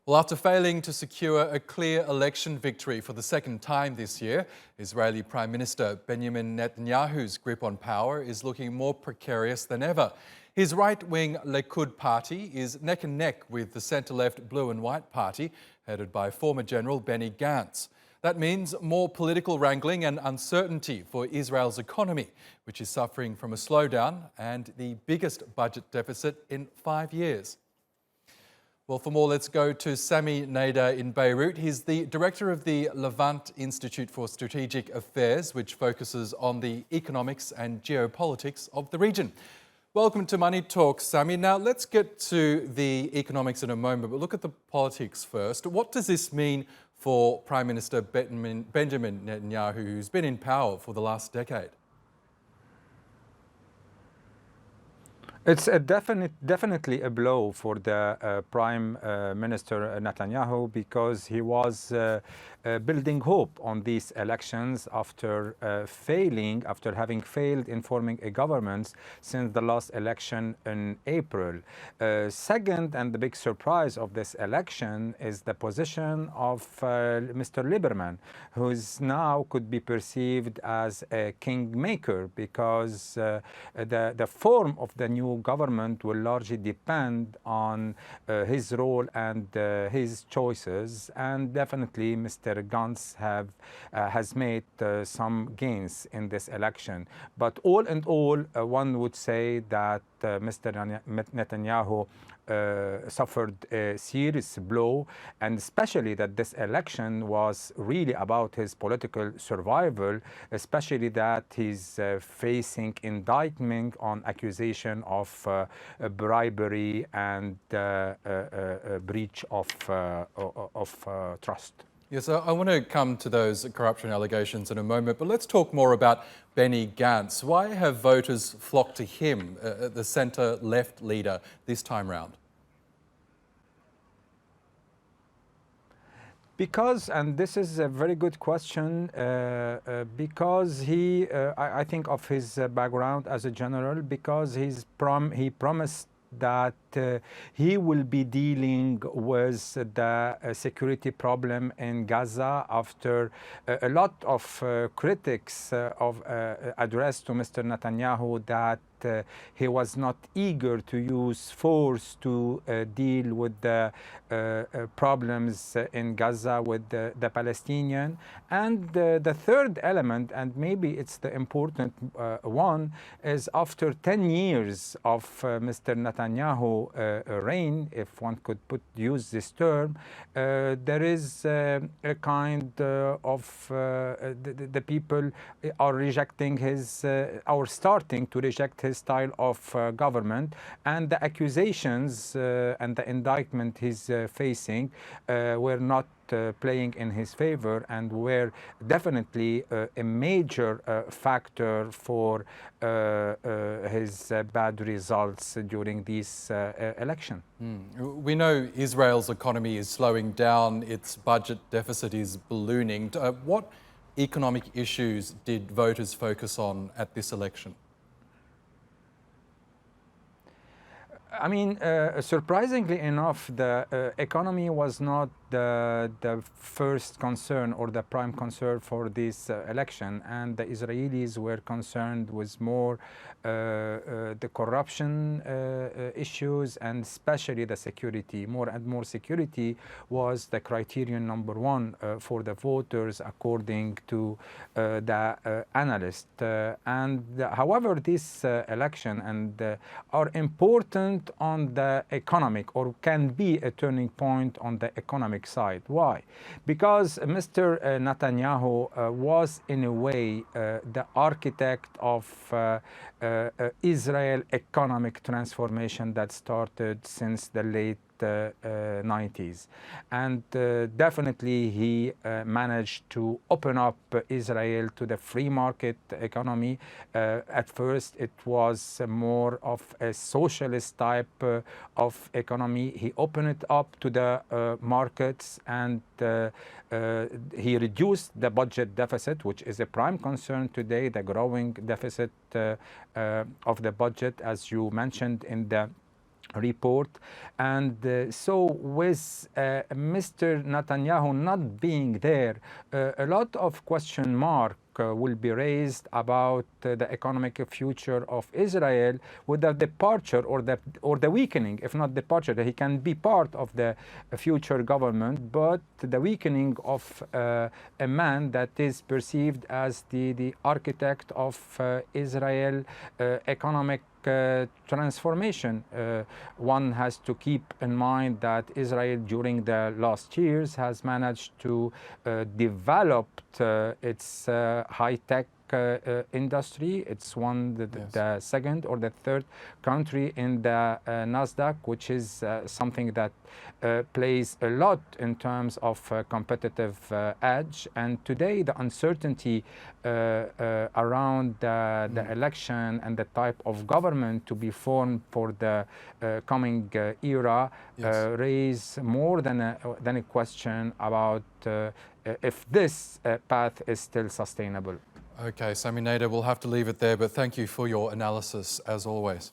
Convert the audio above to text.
Well, after failing to secure a clear election victory for the second time this year, Israeli Prime Minister Benjamin Netanyahu's grip on power is looking more precarious than ever. His right-wing Likud party is neck and neck with the centre-left Blue and White Party, headed by former General Benny Gantz. That means more political wrangling and uncertainty for Israel's economy, which is suffering from a slowdown and the biggest budget deficit in 5 years. Well, for more, let's go to Sami Nader in Beirut. He's the director of the Levant Institute for Strategic Affairs, which focuses on the economics and geopolitics of the region. Welcome to Money Talks, Sami. Now, let's get to the economics in a moment, but look at the politics first. What does this mean for Prime Minister Benjamin Netanyahu, who's been in power for the last decade? It's definitely a blow for the Prime Minister Netanyahu, because he was building hope on these elections after having failed in forming a government since the last election in April. Second, and the big surprise of this election, is the position of Mr. Lieberman, who is now could be perceived as a kingmaker, because the form of the new government will largely depend on his role and his choices, and definitely Mr. Gantz has made some gains in this election. But all in all, one would say that Mr. Netanyahu suffered a serious blow, and especially that this election was really about his political survival, especially that he's facing indictment on accusation of bribery and breach of trust. Yes, I want to come to those corruption allegations in a moment, but let's talk more about Benny Gantz. Why have voters flocked to him, the centre-left leader, this time round? Because, and this is a very good question, because I think of his background as a general, because he promised that he will be dealing with the security problem in Gaza after a lot of critics addressed to Mr. Netanyahu that he was not eager to use force to deal with the problems in Gaza with the Palestinian. And the third element, and maybe it's the important one, is after 10 years of Mr. Netanyahu reign, if one could use this term, there is a kind of the people are rejecting his, or starting to reject his style of government, and the accusations and the indictment he's facing were not playing in his favor, and were definitely a major factor for his bad results during this election. We know Israel's economy is slowing down, its budget deficit is ballooning. What economic issues did voters focus on at this election? I mean, surprisingly enough, the economy was not the first concern or the prime concern for this election, and the Israelis were concerned with more the corruption issues, and especially the security. More and more security was the criterion number one for the voters, according to the analyst. However, this election are important on the economic, or can be a turning point on the economic side. Why? Because Mr. Netanyahu was in a way the architect of Israel economic transformation that started since the late 90s, and definitely he managed to open up Israel to the free market economy. At first it was more of a socialist type of economy. He opened it up to the markets, and he reduced the budget deficit, which is a prime concern today, the growing deficit of the budget, as you mentioned in the report. And so with Mr. Netanyahu not being there, a lot of question mark will be raised about the economic future of Israel with the departure or the weakening, if not departure. He can be part of the future government, but the weakening of a man that is perceived as the architect of Israel economic transformation. One has to keep in mind that Israel during the last years has managed to develop its high-tech industry. It's the second or the third country in the NASDAQ, which is something that plays a lot in terms of competitive edge. And today, the uncertainty around the election and the type of government to be formed for the coming era raise more than a question about if this path is still sustainable. Okay, Sami Nader, we'll have to leave it there, but thank you for your analysis as always.